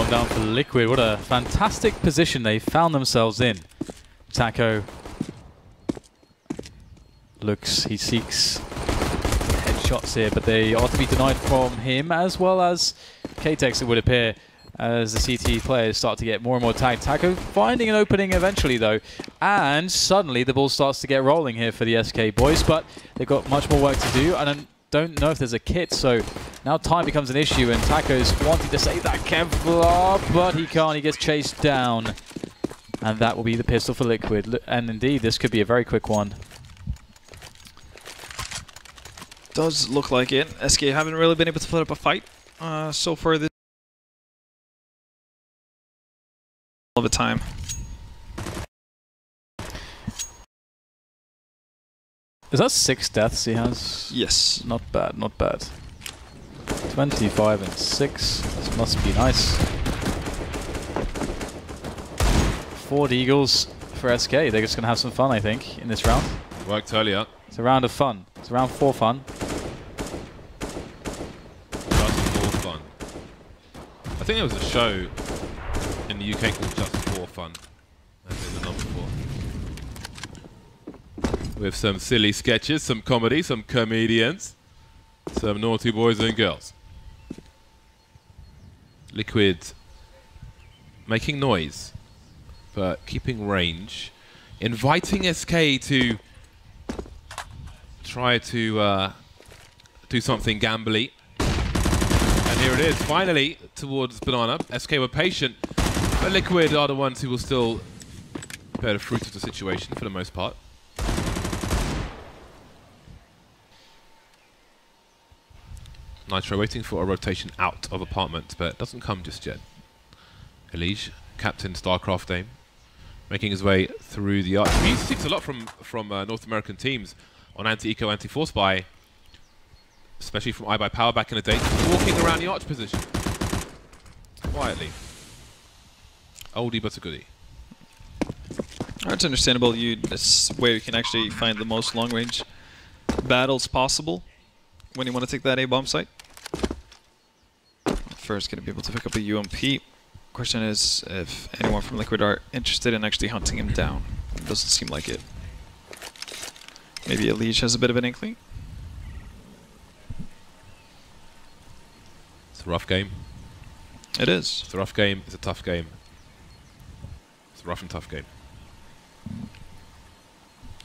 gone down for Liquid. What a fantastic position they found themselves in. Taco looks, he seeks headshots here, but they are to be denied from him, as well as K-Tex, it would appear, as the CT players start to get more and more tagged. Taco finding an opening eventually, though, and suddenly the ball starts to get rolling here for the SK boys, but they've got much more work to do, and I don't know if there's a kit, so now time becomes an issue, and Taco's wanting to save that Kevlar, but he can't, he gets chased down. And that will be the pistol for Liquid. And indeed, this could be a very quick one. Does look like it. SK haven't really been able to put up a fight so far this all the time. Is that 6 deaths he has? Yes. Not bad, not bad. 25 and 6. This must be nice. 4 Eagles for SK. They're just going to have some fun, I think, in this round. Worked earlier. It's a round of fun. It's a round 4 fun. Just 4 fun. I think there was a show in the UK called Just 4 Fun. That's in the number 4. With some silly sketches, some comedy, some comedians, some naughty boys and girls. Liquid making noise, but keeping range, inviting SK to try to do something gambly. And here it is, finally, towards Banana. SK were patient, but Liquid are the ones who will still bear the fruit of the situation for the most part. Nitro waiting for a rotation out of apartment, but it doesn't come just yet. ELEAGUE, Captain StarCraft aim, making his way through the arch. He seeks a lot from North American teams on anti-eco, anti-force buy, especially from iBuyPower back in the day, walking around the arch position quietly. Oldie but a goodie. It's understandable. This way you can actually find the most long-range battles possible when you want to take that A-bomb site. First, going to be able to pick up a UMP. Question is if anyone from Liquid are interested in actually hunting him down. It doesn't seem like it. Maybe ELEAGUE has a bit of an inkling. It's a rough game. It is. It's a rough game. It's a tough game. It's a rough and tough game.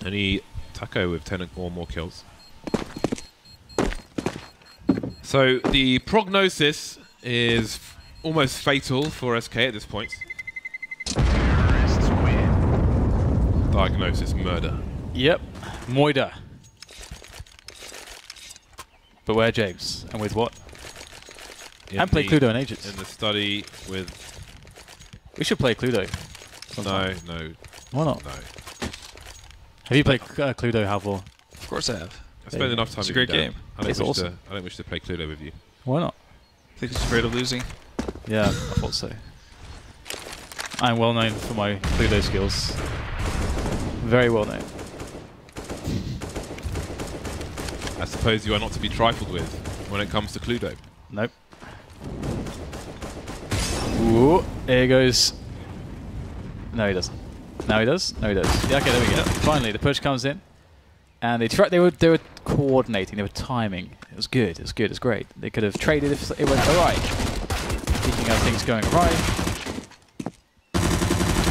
Only Taco with 10 or more kills. So the prognosis is almost fatal for SK at this point. Diagnosis, murder. Yep, Moida. But where, James? And with what? And play Cluedo in ages. In the study with... We should play Cluedo. No, no. Why not? No. Have you played Cluedo, Halvor? Of course I have. I spent enough time. It's a great game. It's awesome. I don't wish to play Cluedo with you. Why not? I think he's afraid of losing. Yeah, I thought so. I'm well known for my Cluedo skills. Very well known. I suppose you are not to be trifled with when it comes to Cluedo. Nope. Ooh, here goes. No, he doesn't. No, he does. No, he does. Yeah, okay, there we go. Finally, the push comes in, and they were coordinating. They were timing. It was good. It was good. It was great. They could have traded if it went awry. Speaking of things going awry,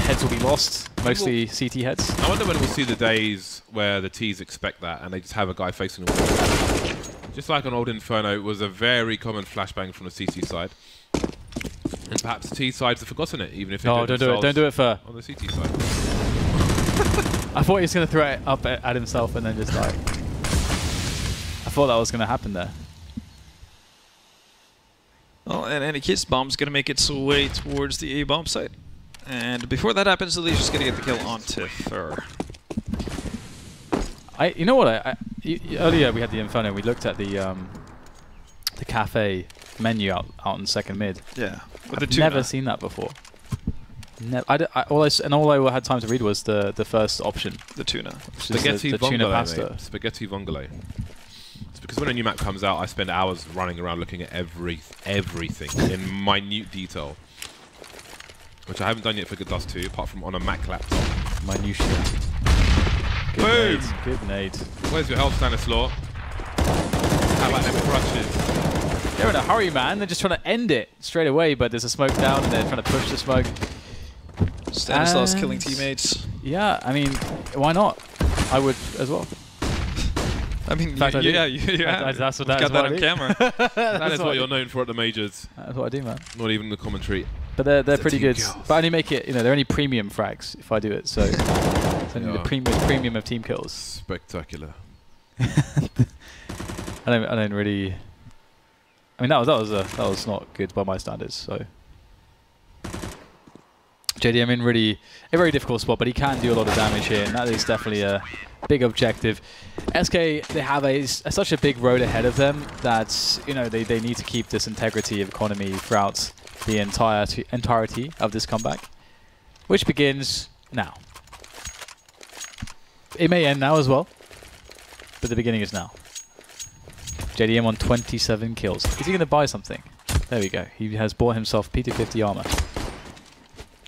heads will be lost. Mostly CT heads. I wonder when we'll see the days where the Ts expect that and they just have a guy facing the wall. Just like on old Inferno, it was a very common flashbang from the CT side. And perhaps the T sides have forgotten it, even if they don't do it. Don't do it for on the CT side. I thought he was going to throw it up at himself and then just like... I thought that was going to happen there. Well, in any case, bomb's going to make its way towards the A-bomb site. And before that happens, ELEAGUE is going to get the kill on Tiffer. You know what? Earlier we had the Inferno. We looked at the cafe menu out in second mid. Yeah, with I've the tuna. never seen that before. All I had time to read was the first option. The tuna. Spaghetti the tuna pasta. Mate. Spaghetti vongole. It's because when a new map comes out, I spend hours running around looking at everything in minute detail. which I haven't done yet for Dust 2, apart from on a Mac laptop. Minutia. Good Boom! nade. Good nade. Where's your health, Stanislaw? How about them crutches? They're in a hurry, man. They're just trying to end it straight away, but there's a smoke down, and they're trying to push the smoke. Stanislaus killing teammates. Yeah, I mean, why not? I would as well. I mean, In fact, I do. that's what got that on camera. That is what you're known for at the majors. That's what I do, man. Not even the commentary. But they're pretty good. kills. But I only make it, they're only premium frags if I do it. So it's only the premium of team kills. Spectacular. I don't really. I mean, that was not good by my standards. So JDM in really a very difficult spot, but he can do a lot of damage here, and that is definitely a big objective. SK, they have such a big road ahead of them that they need to keep this integrity of economy throughout the entirety of this comeback, which begins now. It may end now as well, but the beginning is now. JDM on 27 kills. Is he going to buy something? There we go. He has bought himself P250 armor.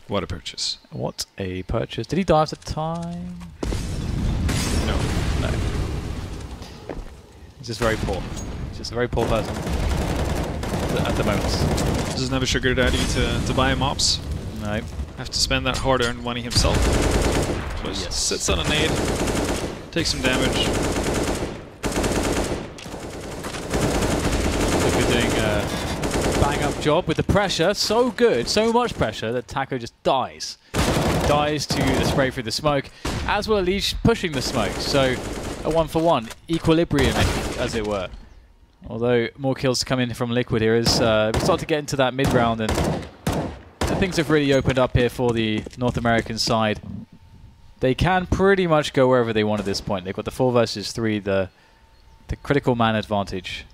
What a purchase. What a purchase. Did he die after time? No. No. He's just very poor. He's just a very poor person at the moment. Doesn't have a sugar daddy to buy him ops. No. Have to spend that hard-earned money himself. So he sits on a nade, takes some damage. Doing a bang-up job with the pressure. So good, so much pressure that Taco just dies. Dies to the spray through the smoke, as well as ELEAGUE pushing the smoke. So a 1-for-1 equilibrium, as it were. Although more kills to come in from Liquid here as we start to get into that mid-round, and things have really opened up here for the North American side. They can pretty much go wherever they want at this point. They've got the 4 versus 3, the critical man advantage.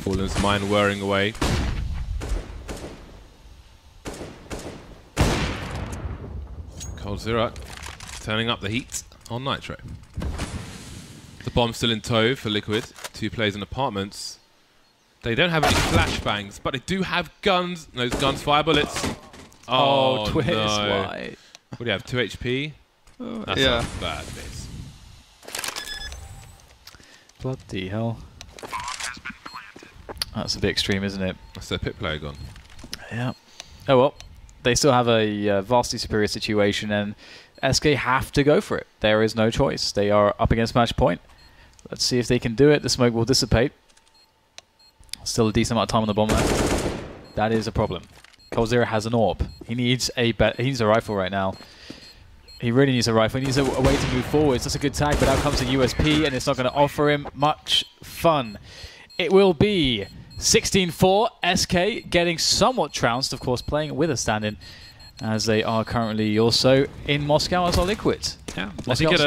Fallen's mind whirring away. coldzera turning up the heat on Nitro. The bomb still in tow for Liquid. 2 players in apartments. They don't have any flashbangs, but they do have guns. Those guns fire bullets. Oh, twist. No. Why? What do you have, 2 HP? That's a bad miss. Bloody hell. That's a bit extreme, isn't it? That's their pit player gone. Yeah. Oh well. They still have a vastly superior situation, and SK have to go for it. There is no choice. They are up against match point. Let's see if they can do it. The smoke will dissipate. Still a decent amount of time on the bomb left. That is a problem. coldzera has an AWP. He needs a rifle right now. He really needs a rifle. He needs a way to move forwards. That's a good tag, but out comes a USP, and it's not going to offer him much fun. It will be 16-4. SK getting somewhat trounced, of course, playing with a stand-in, as they are currently also in Moscow as our Liquid. Yeah, I think it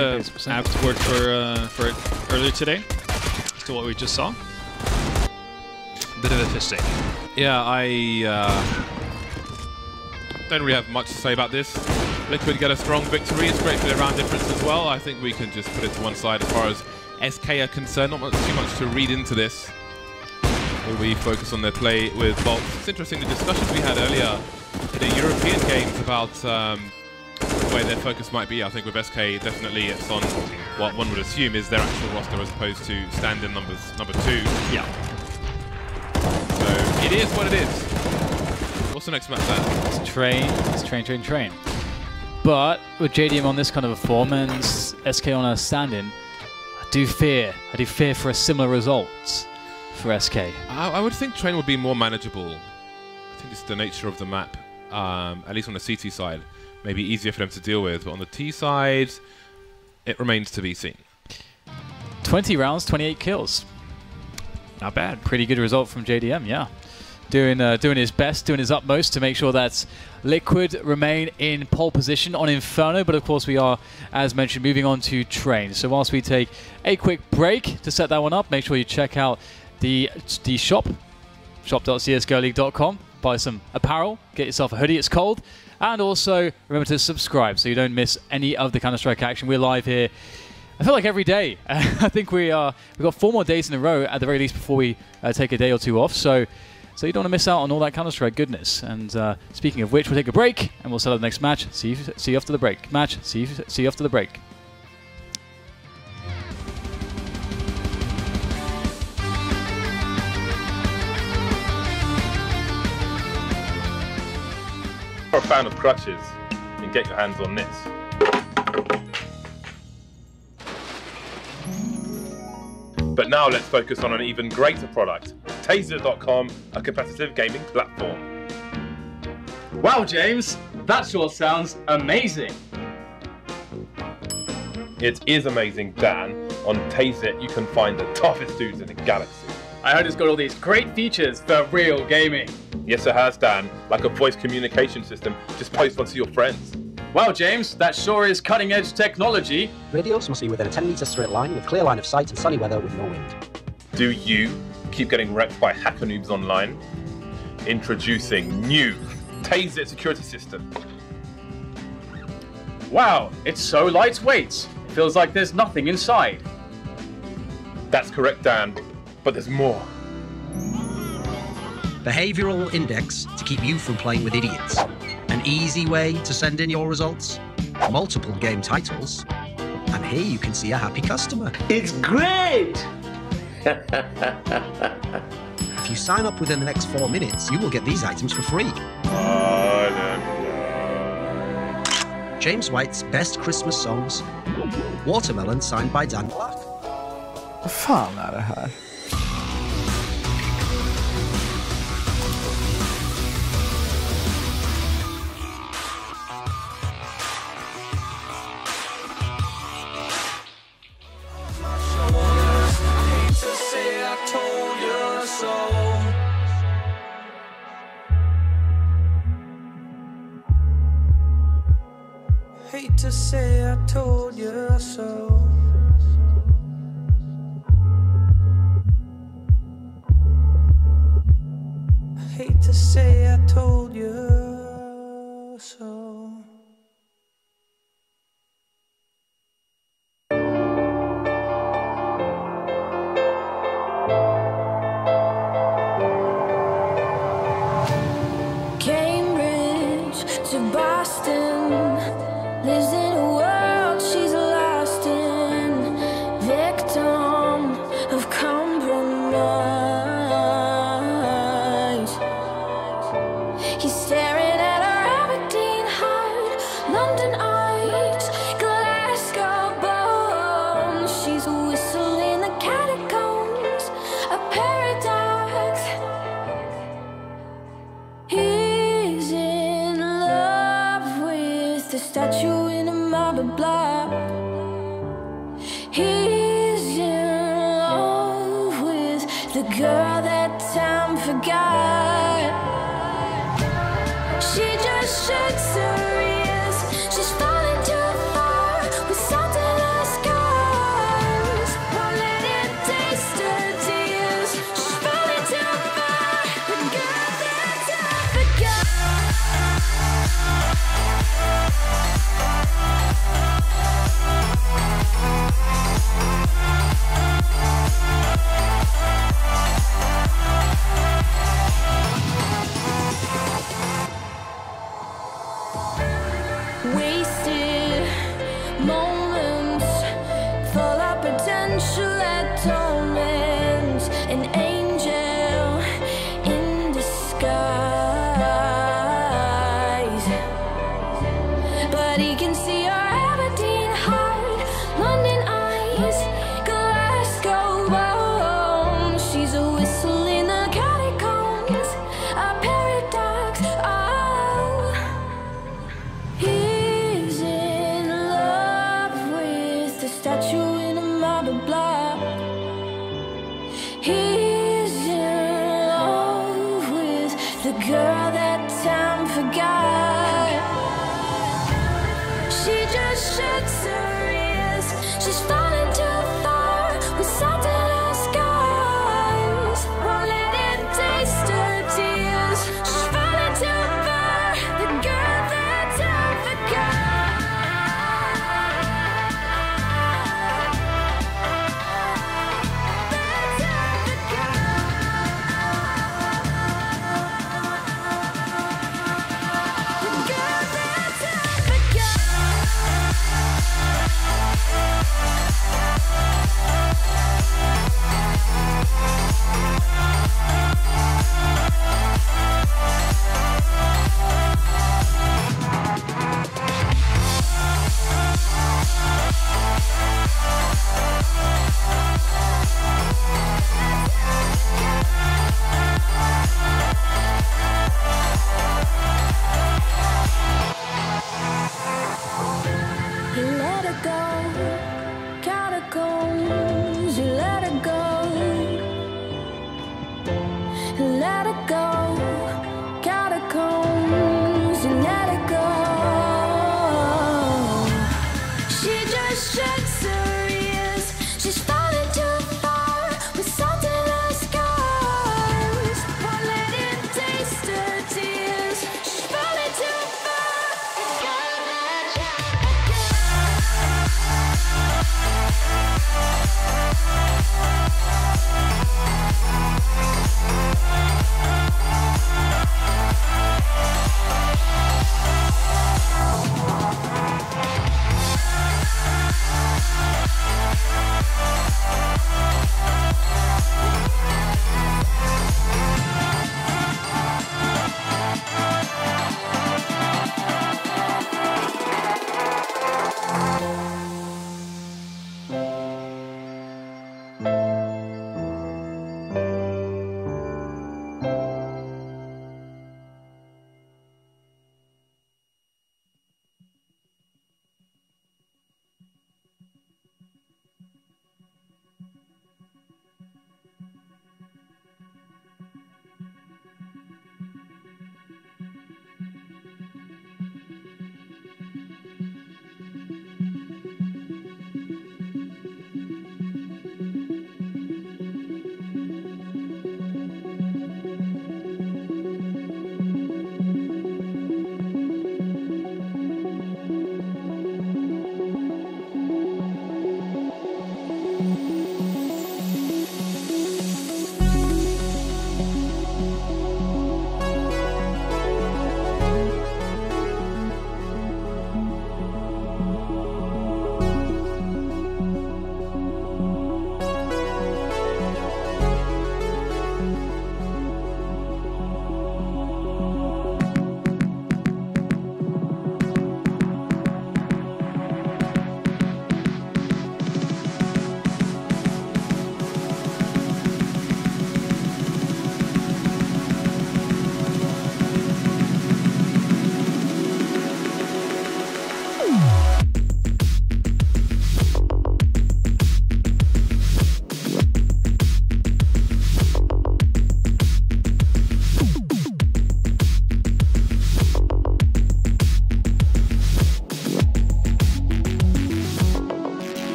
apt worked for it earlier today, to what we just saw. Bit of a fisting. Yeah, I don't really have much to say about this. Liquid get a strong victory. It's great for their round difference as well. I think we can just put it to one side as far as SK are concerned. Not too much to read into this. We focus on their play with bolts. It's interesting, the discussions we had earlier in the European games about where their focus might be. I think with SK, definitely it's on what one would assume is their actual roster as opposed to stand-in number 2. Yeah. So it is what it is. What's the next match then? It's train. But with JDM on this kind of a form and SK on a stand-in, I do fear for a similar result for SK. I would think train would be more manageable. I think it's the nature of the map, at least on the CT side. Maybe easier for them to deal with, but on the T side, it remains to be seen. 20 rounds, 28 kills. Not bad. Pretty good result from JDM, yeah. Doing his best, doing his utmost to make sure that Liquid remain in pole position on Inferno, but of course we are, as mentioned, moving on to Train. So whilst we take a quick break to set that one up, make sure you check out the shop, shop.csgoleague.com. Buy some apparel, get yourself a hoodie, it's cold, and also remember to subscribe so you don't miss any of the Counter-Strike action. We're live here, I feel like every day. I think we've got 4 more days in a row at the very least before we take a day or 2 off. So so you don't want to miss out on all that Counter-Strike goodness. And speaking of which, we'll take a break and we'll set up the next match. See you after the break. See you after the break. If you're a fan of crutches, then get your hands on this. But now let's focus on an even greater product, Taser.com, a competitive gaming platform. Wow, James, that sure sounds amazing. It is amazing, Dan. On Taser, you can find the toughest dudes in the galaxy. I heard it's got all these great features for real gaming. Yes, it has, Dan. Like a voice communication system. Just post one to your friends. Wow, James, that sure is cutting-edge technology. Radios must be within a 10-metre straight line with clear line of sight and sunny weather with no wind. Do you keep getting wrecked by hacker noobs online? Introducing new Taser security system. Wow, it's so lightweight. It feels like there's nothing inside. That's correct, Dan, but there's more. Behavioural index to keep you from playing with idiots. An easy way to send in your results. Multiple game titles. And here you can see a happy customer. It's great! If you sign up within the next 4 minutes, you will get these items for free. James White's best Christmas songs. Watermelon signed by Dan Black. Vad fan är det här? Hate to say I told you so. Hate to say I told you so. Cambridge to Boston, lives in a world she's lost in, victim of compromise. He's staring at her Aberdeen heart, London eyes, Glasgow bones. She's whistling the catacombs, a paradox. He's in love with the statue in a marble block. He's in love with the girl that time forgot. She just shakes her ears. She's falling too far with salt in her scars. Won't let it taste her tears. She's falling too far. The girl that time forgot. Wasted moments, full of potential at torment. An angel in disguise, but he can see her Aberdeen heart, London eyes, Glasgow bones. She's a whistle in the catacombs, a paradox. Oh, he's in love with the statue in a marble block. He's in love with the girl that time forgot. She just shakes her ears. She's falling too far with salt in her scars. Won't let it taste her tears. She's falling too far. The girl that time forgot. That time forgot. let it go. Catacombs and let it go. She just shakes her ears. She's falling too far with salt in her scars. Won't let it taste her tears. She's falling too far.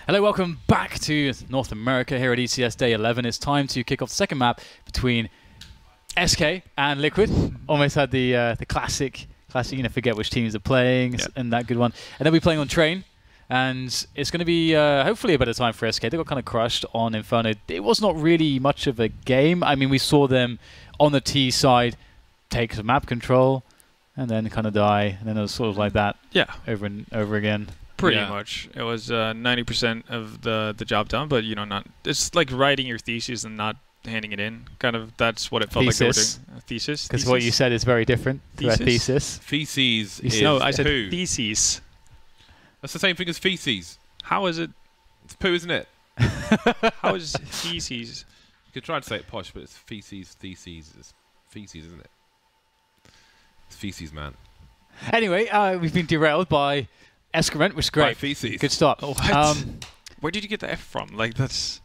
Hello, welcome back to North America here at ECS Day 11. It's time to kick off the second map between SK and Liquid. Almost had the classic, forget which teams are playing, and that good one. And then we're playing on Train, and it's going to be hopefully a better time for SK. They got kind of crushed on Inferno. It was not really much of a game. I mean, we saw them on the T side take some map control and then kind of die, and then it was sort of like that over and over again. Pretty much. It was 90% of the job done, but not. It's like writing your thesis and not handing it in. Kind of. That's what it felt like they were doing. Thesis. Because what you said is very different to a thesis. Feces is no, I said poo. theses. That's the same thing as feces. How is it? It's poo, isn't it? How is feces? You could try to say it posh, but it's feces. Theses. It's feces, isn't it? It's feces, man. Anyway, we've been derailed by excrement, which is great. By feces. Good start. Oh, what? Where did you get the F from? Like, that's...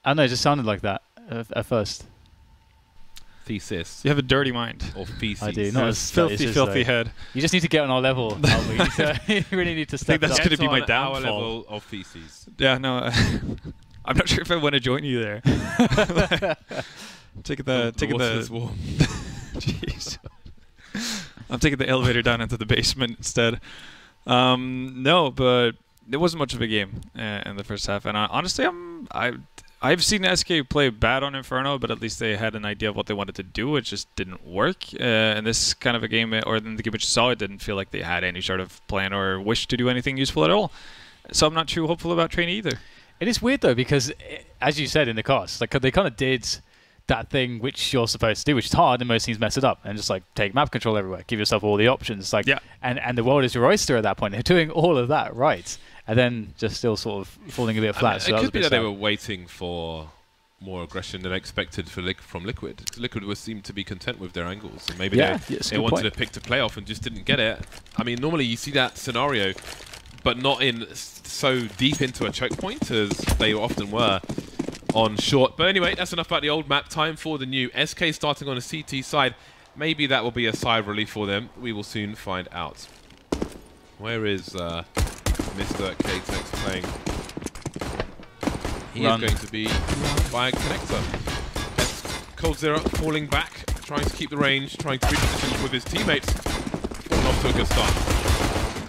I don't know, it just sounded like that at first. Thesis. You have a dirty mind. Or feces. I do. Not as filthy head. You just need to get on our level. You really need to step that's up. going to be my downfall. Our level of feces. Yeah, no. I'm not sure if I want to join you there. Taking the warm. Jeez. I'm taking the elevator down into the basement instead. No, but there wasn't much of a game in the first half, and honestly, I've seen SK play bad on Inferno, but at least they had an idea of what they wanted to do. It just didn't work. In this kind of a game, or in the game which you saw, it didn't feel like they had any sort of plan or wish to do anything useful at all. So I'm not too hopeful about Trainee either. It is weird though, because as you said in the cast, like they kind of did that thing which you're supposed to do, which is hard, and most teams mess it up, and just like take map control everywhere, give yourself all the options, like, yeah. And the world is your oyster at that point. They're doing all of that right, and then just still sort of falling a bit flat. I mean, it could be that they were waiting for more aggression than expected from Liquid. Liquid seemed to be content with their angles, and maybe they wanted a pick to play off and just didn't get it. I mean, normally you see that scenario, but not in so deep into a choke point as they often were on short. But anyway, that's enough about the old map. Time for the new. SK starting on a CT side. Maybe that will be a sigh of relief for them. We will soon find out. Where is Mr. K-Tex playing? He is going to be by a connector. Cold Zero falling back, trying to keep the range, trying to reposition with his teammates. Falling off to a good start.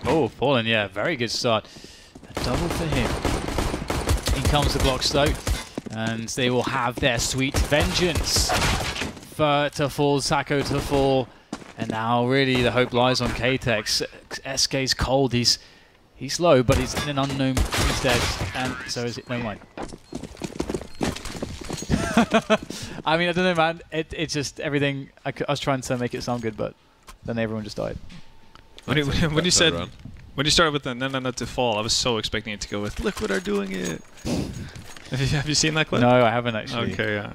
Oh, Fallen, yeah, very good start. A double for him. In comes the Glockstow, and they will have their sweet vengeance. Fur to fall, Sacco to fall, and now really the hope lies on K-Tex. SK's cold, he's low, but he's in an unknown instead, and so is it. Never mind. I mean, I don't know, man. It's just everything. I was trying to make it sound good, but then everyone just died. When you started with the no to fall, I was so expecting it to go with Liquid are doing it. Have you seen that clip? No, I haven't actually. Okay, yeah.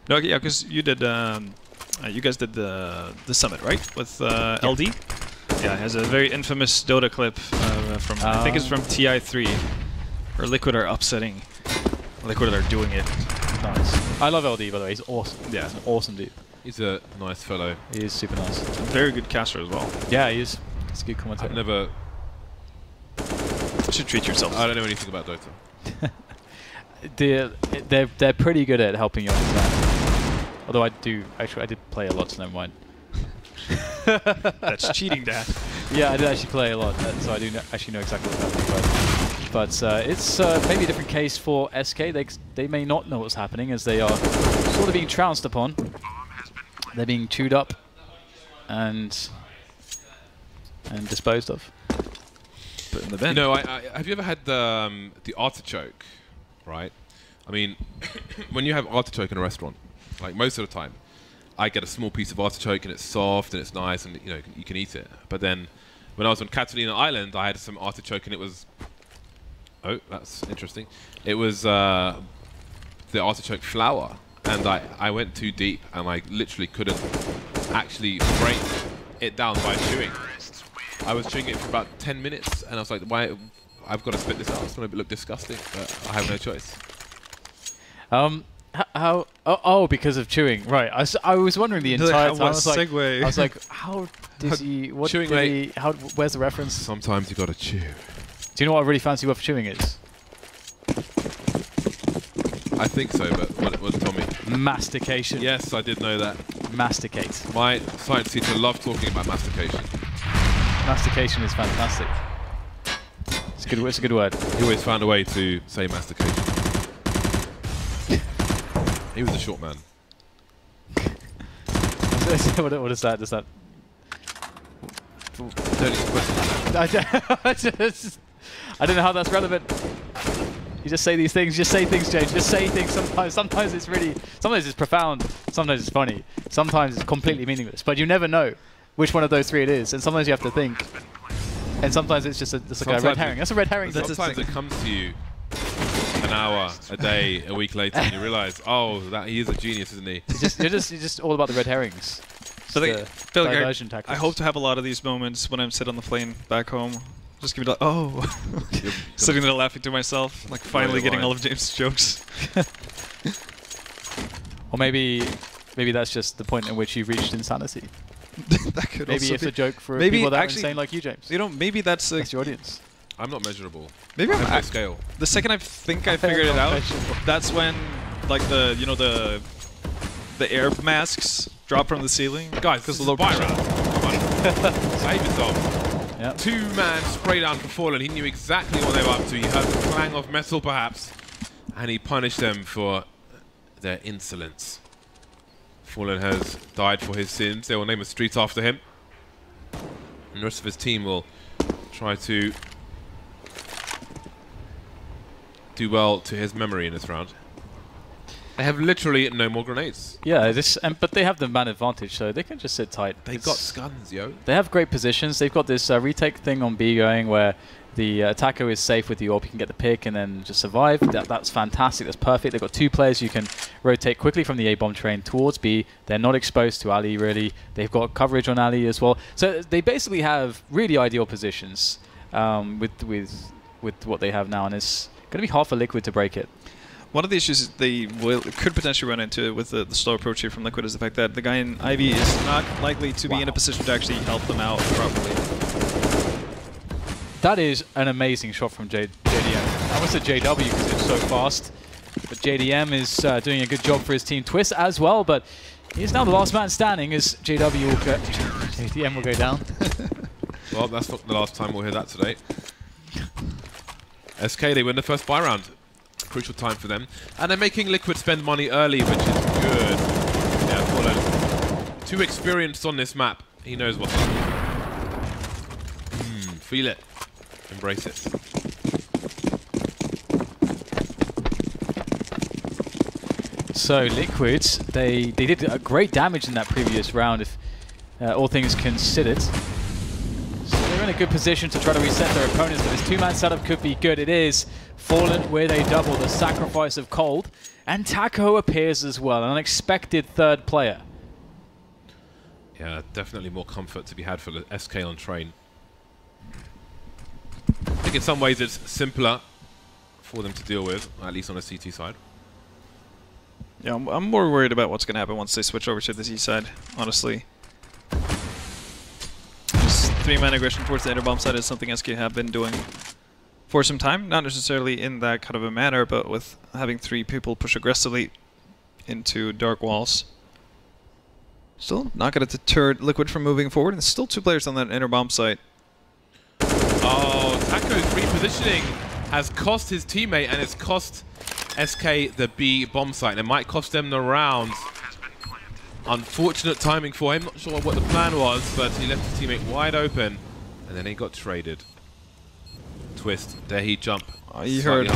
No, yeah, because you did. You guys did the summit, right? With LD. Yeah, it has a very infamous Dota clip from I think it's from TI3, where Liquid are upsetting. Liquid are doing it. Nice. I love LD, by the way. He's awesome. Yeah, he's an awesome dude. He's a nice fellow. He is super nice. Very good caster as well. Yeah, he is. He's a good commentator. I've never. You should treat yourself. I don't know anything about Dota. They're pretty good at helping you understand. Although I did play a lot, so never mind. That's cheating, Dad. Yeah, I did actually play a lot, so I do actually know exactly what's happening. But it's maybe a different case for SK. They may not know what's happening, as they are sort of being trounced upon. They're being chewed up and disposed of. Put in the bin. You know, have you ever had the artichoke? Right. I mean, when you have artichoke in a restaurant, like most of the time, I get a small piece of artichoke and it's soft and it's nice and you can eat it. But then when I was on Catalina Island, I had some artichoke and it was, oh, that's interesting. It was the artichoke flour, and I went too deep and I literally couldn't actually break it down by chewing. I was chewing it for about 10 minutes and I was like, why? I've got to spit this out. It's going to look disgusting, but I have no choice. How? Oh, because of chewing, right? I was wondering the entire time. I was like, how did he? What chewing, did he? How? Where's the reference? Sometimes you got to chew. Do you know what a really fancy word for chewing is? I think so, but what tell me? Mastication. Yes, I did know that. Masticate. My science teacher loved talking about mastication. Mastication is fantastic. It's a good word. He always found a way to say mastication. He was a short man. What is that? Does that? I don't know how that's relevant. You just say these things. Just say things, James. Just say things. Sometimes it's really. Sometimes it's profound. Sometimes it's funny. Sometimes it's completely meaningless. But you never know which one of those three it is. And sometimes you have to think. And sometimes it's just like a red herring. That's a red herring. Sometimes it comes to you an hour, a day, a week later, and you realise, oh, that he is a genius, isn't he? You're just all about the red herrings. So I hope to have a lot of these moments when I'm sitting on the plane back home. Just give me like, oh, sitting there laughing to myself, like finally getting all of James' jokes. Or maybe that's just the point at which you've reached insanity. That could maybe also it's be a joke for people that are insane like you, James. You know, maybe that's your audience. I'm not measurable. Maybe I'm no scale. The second I think I figured it out, that's when like the air masks drop from the ceiling. Guys, because the low pressure. Come on. Save yourself. Yep. Two-man spray down for Fallen. He knew exactly what they were up to. He heard the clang of metal, perhaps, and he punished them for their insolence. Fallen has died for his sins. They will name a street after him. And the rest of his team will try to do well to his memory in this round. They have literally no more grenades. Yeah, but they have the man advantage, so they can just sit tight. They've got guns, yo. They have great positions. They've got this retake thing on B going where the attacker is safe with the AWP. You can get the pick and then just survive. That's fantastic. That's perfect. They've got two players you can rotate quickly from the A-bomb train towards B. They're not exposed to Ali, really. They've got coverage on Ali as well. So they basically have really ideal positions with what they have now, and it's going to be hard for Liquid to break it. One of the issues they could potentially run into with the slow approach here from Liquid is the fact that the guy in Ivy is not likely to be in a position to actually help them out properly. That is an amazing shot from JDM. I almost said JW because it's so fast. But JDM is doing a good job for his team. Twist as well, but he's now the last man standing as JDM will go down. Well, that's not the last time we'll hear that today. SK, they win the first buy round. Crucial time for them. And they're making Liquid spend money early, which is good. Yeah, Fallen. Too experienced on this map. He knows what's up. Feel it. Embrace it. So Liquid, they did a great damage in that previous round, if all things considered. So they're in a good position to try to reset their opponents, but this two-man setup could be good. It is. Fallen with a double, the sacrifice of Cold, and Taco appears as well, an unexpected third player. Yeah, definitely more comfort to be had for the SK on train. I think in some ways it's simpler for them to deal with, at least on the CT side. Yeah, I'm more worried about what's going to happen once they switch over to the Z side, honestly. Just three-man aggression towards the interbomb side is something SK have been doing for some time, not necessarily in that kind of a manner, but with having three people push aggressively into dark walls. Still not going to deter Liquid from moving forward, and still two players on that inner bomb site. Oh, Taco's repositioning has cost his teammate, and it's cost SK the B bomb site. It might cost them the round. Unfortunate timing for him. Not sure what the plan was, but he left his teammate wide open, and then he got traded. Twist, there he jump. Oh, you heard.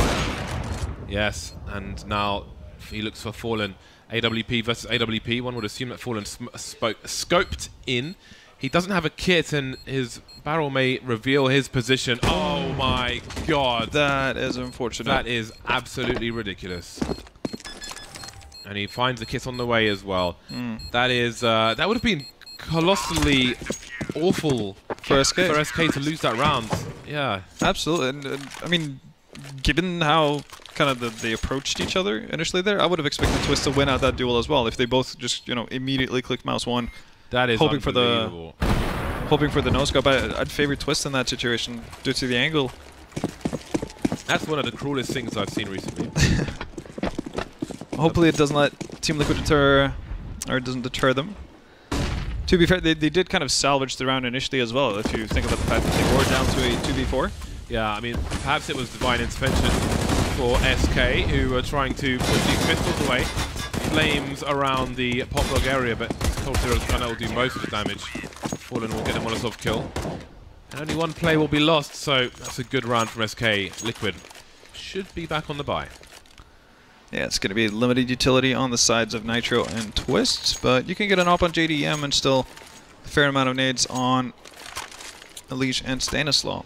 Yes, and now he looks for Fallen. AWP versus AWP. One would assume that Fallen scoped in. He doesn't have a kit, and his barrel may reveal his position. Oh my god. That is unfortunate. That is absolutely ridiculous. And he finds the kit on the way as well. That is that would have been colossally awful for SK to lose that round. Yeah, absolutely. And I mean, given how kind of they approached each other initially there, I would have expected Twist to win out that duel as well if they both just immediately clicked mouse one. That is hoping for the no scope. I'd favor Twist in that situation due to the angle. That's one of the cruelest things I've seen recently. Hopefully it doesn't let Team Liquid deter, or it doesn't deter them. To be fair, they did kind of salvage the round initially as well, if you think about the fact that they were down to a 2v4. Yeah, I mean, perhaps it was divine intervention for SK, who were trying to put these pistols away. Flames around the pop log area, but Cold Zero's gunner will do most of the damage. Fallen will get a Molotov kill. And only one play will be lost, so that's a good round from SK. Liquid should be back on the bye. Yeah, it's going to be limited utility on the sides of Nitro and Twist, but you can get an op on JDM and still a fair amount of nades on ELEAGUE and Stanislaw.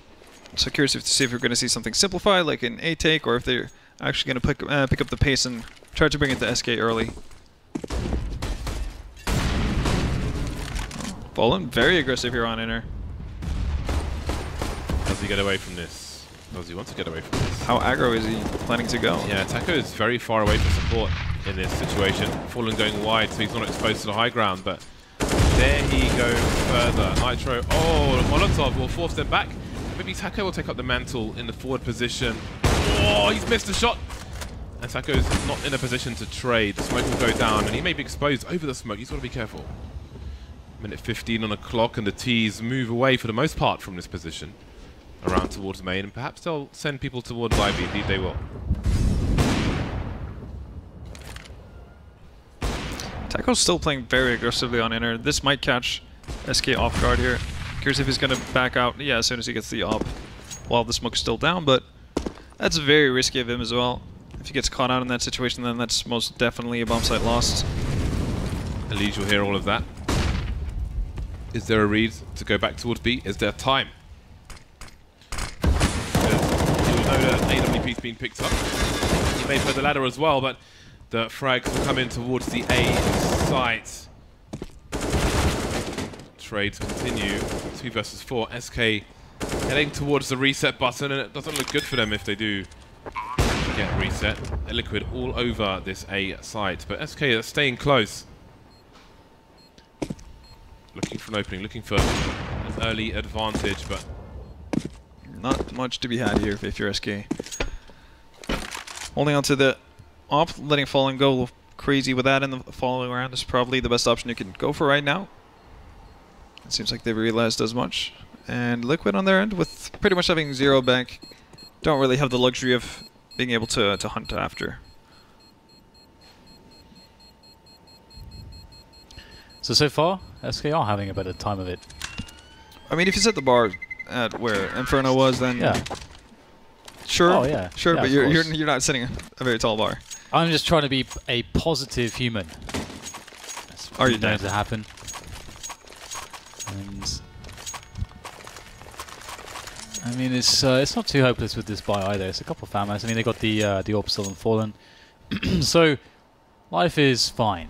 So curious to see if we're going to see something simplified, like an A-take, or if they're actually going to pick up the pace and try to bring it to SK early. Fallen, very aggressive here on inner. Does he get away from this? Does he want to get away from this? How aggro is he planning to go? Yeah, Taco is very far away from support in this situation. Fallen going wide, so he's not exposed to the high ground, but there he goes further. Nitro, oh, Molotov will force them back. Maybe Taco will take up the mantle in the forward position. Oh, he's missed a shot. And Taco's not in a position to trade. The smoke will go down, and he may be exposed over the smoke. He's got to be careful. Minute 15 on the clock, and the T's move away for the most part from this position, around towards main, and perhaps they'll send people towards Ivy. Indeed, they will. Taco's still playing very aggressively on inner. This might catch SK off guard here. Curious if he's going to back out, yeah, as soon as he gets the op while the smoke's still down, but that's very risky of him as well. If he gets caught out in that situation, then that's most definitely a bomb site lost. ELEAGUE will hear all of that. Is there a read to go back towards B? Is there time? You'll know that AWP's been picked up. He may play the ladder as well, but the frags will come in towards the A site. Trades continue. 2 versus 4. SK heading towards the reset button, and it doesn't look good for them if they do get reset. Liquid all over this A site, but SK are staying close. Looking for an opening, looking for an early advantage, but not much to be had here if you're SK. Holding on to the op, letting Fallen go crazy with that in the following round is probably the best option you can go for right now. It seems like they've realized as much. And Liquid on their end, with pretty much having 0 back, don't really have the luxury of being able to hunt after. So far, SK are having a better time of it. I mean, if you set the bar at where Inferno was, then yeah, sure, oh, yeah. Sure, yeah, but you're not setting a very tall bar. I'm just trying to be a positive human. That's Are you going dead? to happen? And I mean, it's not too hopeless with this buy either. It's a couple of FAMAs. I mean, they got the orb still on Fallen, so life is fine.